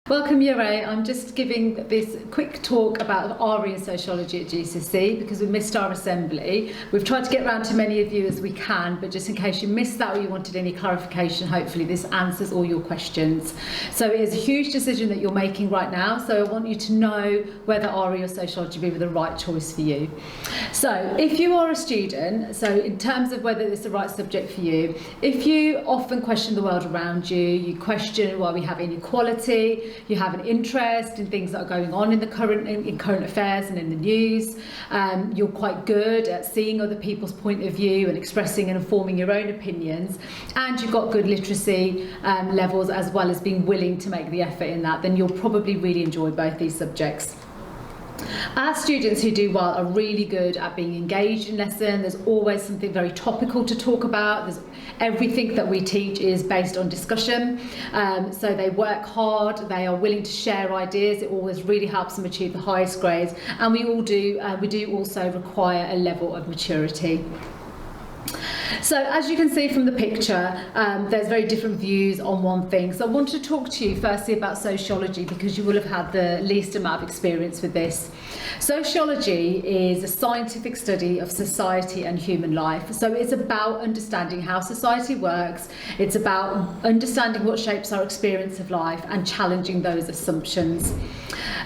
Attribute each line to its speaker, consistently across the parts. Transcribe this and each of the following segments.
Speaker 1: Welcome, Year 8. I'm just giving this quick talk about RE and Sociology at GCSE because we missed our assembly. We've tried to get round to many of you as we can, but just in case you missed that or you wanted any clarification, hopefully this answers all your questions. So it is a huge decision that you're making right now, so I want you to know whether RE or Sociology will be the right choice for you. So if you are a student, so in terms of whether it's the right subject for you, if you often question the world around you, you question why we have inequality, you have an interest in things that are going on in the current affairs and in the news, you're quite good at seeing other people's point of view and expressing and informing your own opinions, and you've got good literacy levels as well as being willing to make the effort in that, then you'll probably really enjoy both these subjects. Our students who do well are really good at being engaged in lesson. There's always something very topical to talk about. Everything that we teach is based on discussion. So they work hard, they are willing to share ideas. It always really helps them achieve the highest grades. And we do also require a level of maturity. So as you can see from the picture, there's very different views on one thing. So I want to talk to you firstly about sociology because you will have had the least amount of experience with this. Sociology is a scientific study of society and human life. So it's about understanding how society works. It's about understanding what shapes our experience of life and challenging those assumptions.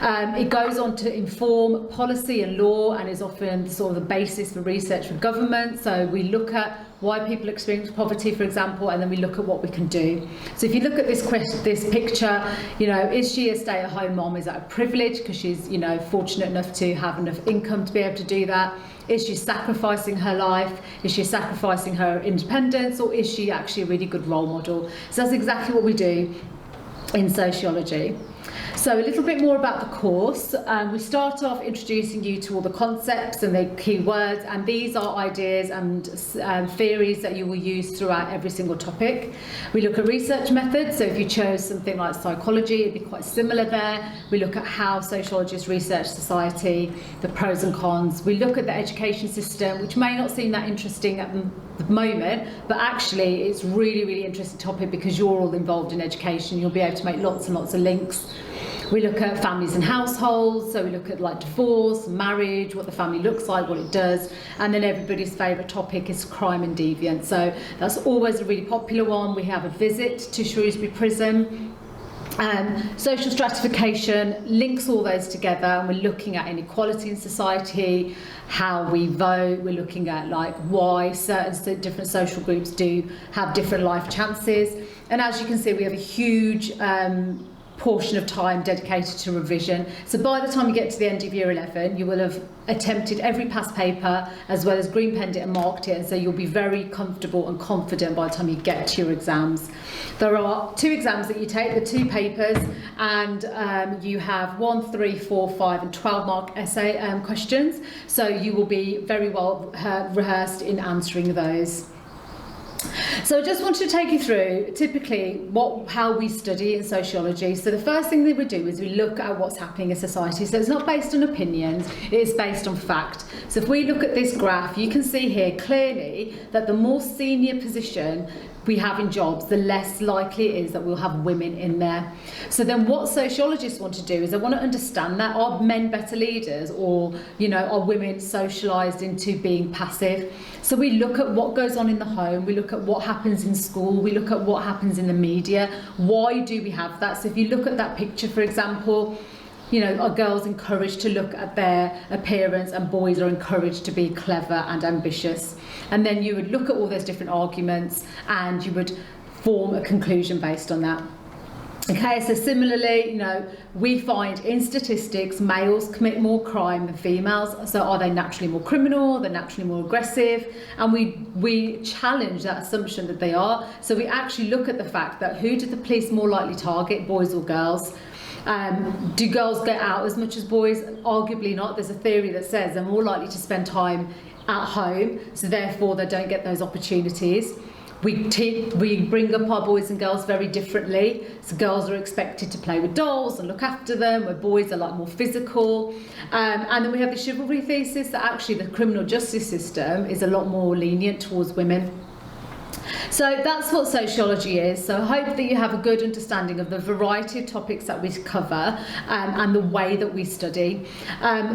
Speaker 1: It goes on to inform policy and law and is often sort of the basis for research for government. So we look at why people experience poverty, for example, and then we look at what we can do. So if you look at this picture, is she a stay-at-home mom? Is that a privilege because she's, fortunate enough to have enough income to be able to do that? Is she sacrificing her life? Is she sacrificing her independence? Or is she actually a really good role model? So that's exactly what we do in sociology. So a little bit more about the course. We start off introducing you to all the concepts and the key words, and these are ideas and theories that you will use throughout every single topic. We look at research methods, so if you chose something like psychology, it'd be quite similar there. We look at how sociologists research society, the pros and cons. We look at the education system, which may not seem that interesting at the moment, but actually it's really, really interesting topic because you're all involved in education. You'll be able to make lots and lots of links. We look at families and households, so we look at like divorce, marriage, what the family looks like, what it does, and then everybody's favourite topic is crime and deviance. So that's always a really popular one. We have a visit to Shrewsbury Prison. Social stratification links all those together, and we're looking at inequality in society, how we vote. We're looking at like why certain different social groups do have different life chances. And as you can see, we have a huge portion of time dedicated to revision. So by the time you get to the end of year 11, you will have attempted every past paper as well as green penned it and marked it, and so you'll be very comfortable and confident by the time you get to your exams. There are 2 exams that you take, the 2 papers, and you have 1, 3, 4, 5 and 12 mark essay questions, so you will be very well rehearsed in answering those. So I just wanted to take you through typically how we study in sociology. So the first thing that we do is we look at what's happening in society. So it's not based on opinions, it is based on fact. So if we look at this graph, you can see here clearly that the more senior position we have in jobs, the less likely it is that we'll have women in there. So then what sociologists want to do is they want to understand that are men better leaders, or are women socialised into being passive? So we look at what goes on in the home, we look at what happens in school, we look at what happens in the media. Why do we have that? So if you look at that picture, for example, are girls encouraged to look at their appearance and boys are encouraged to be clever and ambitious? And then you would look at all those different arguments and you would form a conclusion based on that. Okay, so similarly, we find in statistics males commit more crime than females. So are they naturally more criminal? They're naturally more aggressive? And we challenge that assumption that they are. So we actually look at the fact that who do the police more likely target, boys or girls? Do girls get out as much as boys? Arguably not. There's a theory that says they're more likely to spend time at home, so therefore they don't get those opportunities. We bring up our boys and girls very differently. So girls are expected to play with dolls and look after them, where boys are like more physical. And then we have the chivalry thesis that actually the criminal justice system is a lot more lenient towards women. So that's what sociology is. So I hope that you have a good understanding of the variety of topics that we cover and the way that we study.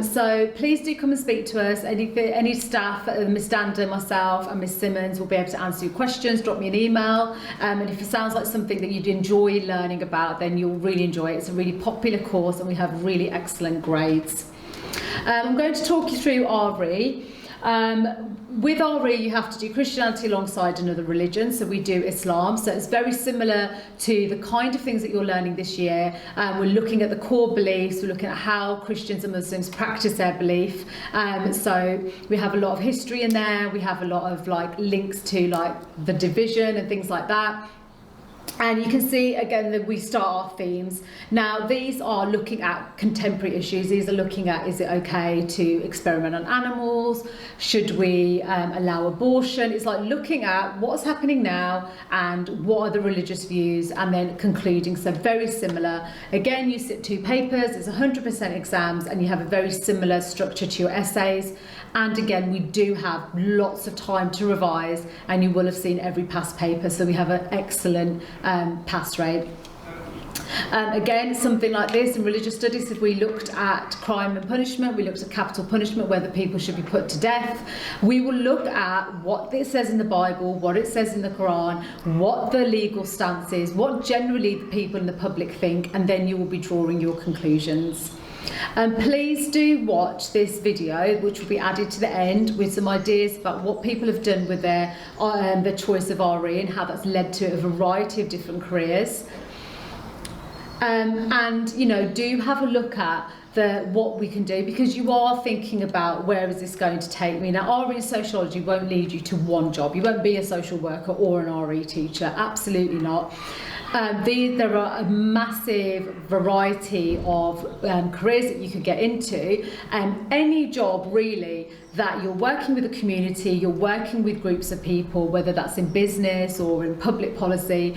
Speaker 1: So please do come and speak to us. Any staff, Miss Dander, myself and Miss Simmons will be able to answer your questions. Drop me an email. And if it sounds like something that you'd enjoy learning about, then you'll really enjoy it. It's a really popular course and we have really excellent grades. I'm going to talk you through RE. With RE, you have to do Christianity alongside another religion, so we do Islam. So it's very similar to the kind of things that you're learning this year. We're looking at the core beliefs, we're looking at how Christians and Muslims practice their belief. So we have a lot of history in there, we have a lot of links to the division and things like that. And you can see again that we start our themes. Now these are looking at contemporary issues. These are looking at, is it okay to experiment on animals? Should we allow abortion? It's like looking at what's happening now and what are the religious views, and then concluding. So very similar. Again, you sit 2 papers, it's 100% exams, and you have a very similar structure to your essays. And again, we do have lots of time to revise, and you will have seen every past paper, so we have an excellent pass rate. Again, something like this in religious studies, if we looked at crime and punishment, we looked at capital punishment, whether people should be put to death, we will look at what it says in the Bible, what it says in the Quran, what the legal stance is, what generally the people in the public think, and then you will be drawing your conclusions. Please do watch this video, which will be added to the end, with some ideas about what people have done with their choice of RE and how that's led to a variety of different careers. And do have a look at what we can do, because you are thinking about where is this going to take me. Now, RE sociology won't lead you to one job. You won't be a social worker or an RE teacher, absolutely not. There are a massive variety of careers that you could get into, and any job really that you're working with a community, you're working with groups of people, whether that's in business or in public policy,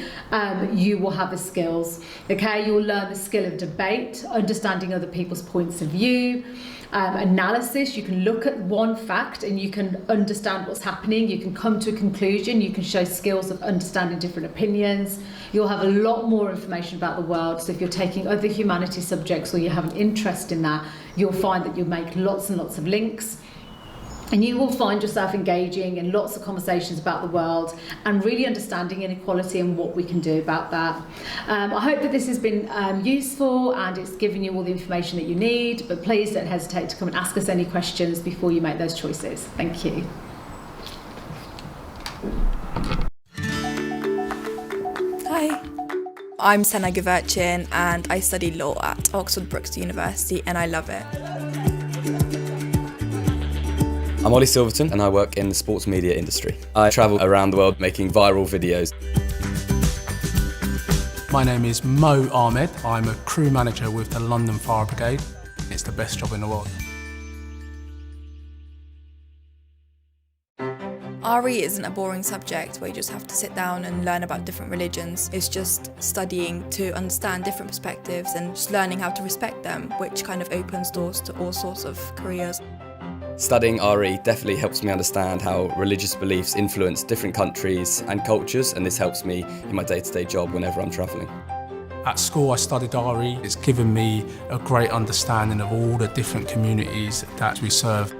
Speaker 1: you will have the skills. Okay, you'll learn the skill of debate, understanding other people's points of view, analysis. You can look at one fact and you can understand what's happening, you can come to a conclusion, you can show skills of understanding different opinions. You'll have a lot more information about the world, so if you're taking other humanities subjects or you have an interest in that, you'll find that you'll make lots and lots of links. And you will find yourself engaging in lots of conversations about the world and really understanding inequality and what we can do about that. I hope that this has been useful and it's given you all the information that you need, but please don't hesitate to come and ask us any questions before you make those choices. Thank you.
Speaker 2: Hi, I'm Senna Gverchin and I study law at Oxford Brookes University and I love it.
Speaker 3: I'm Ollie Silverton and I work in the sports media industry. I travel around the world making viral videos.
Speaker 4: My name is Mo Ahmed. I'm a crew manager with the London Fire Brigade. It's the best job in the world.
Speaker 2: RE isn't a boring subject where you just have to sit down and learn about different religions. It's just studying to understand different perspectives and just learning how to respect them, which kind of opens doors to all sorts of careers.
Speaker 3: Studying RE definitely helps me understand how religious beliefs influence different countries and cultures, and this helps me in my day-to-day job whenever I'm travelling.
Speaker 4: At school I studied RE. It's given me a great understanding of all the different communities that we serve.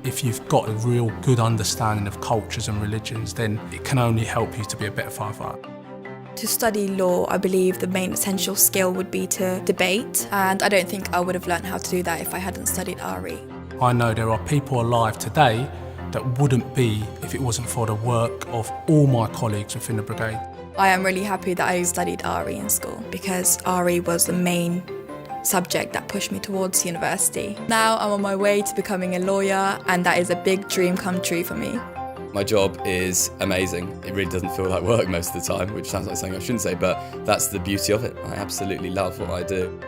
Speaker 4: If you've got a real good understanding of cultures and religions, then it can only help you to be a better firefighter.
Speaker 2: To study law, I believe the main essential skill would be to debate, and I don't think I would have learned how to do that if I hadn't studied RE.
Speaker 4: I know there are people alive today that wouldn't be if it wasn't for the work of all my colleagues within the brigade.
Speaker 2: I am really happy that I studied RE in school because RE was the main subject that pushed me towards university. Now I'm on my way to becoming a lawyer, and that is a big dream come true for me.
Speaker 3: My job is amazing. It really doesn't feel like work most of the time, which sounds like something I shouldn't say, but that's the beauty of it. I absolutely love what I do.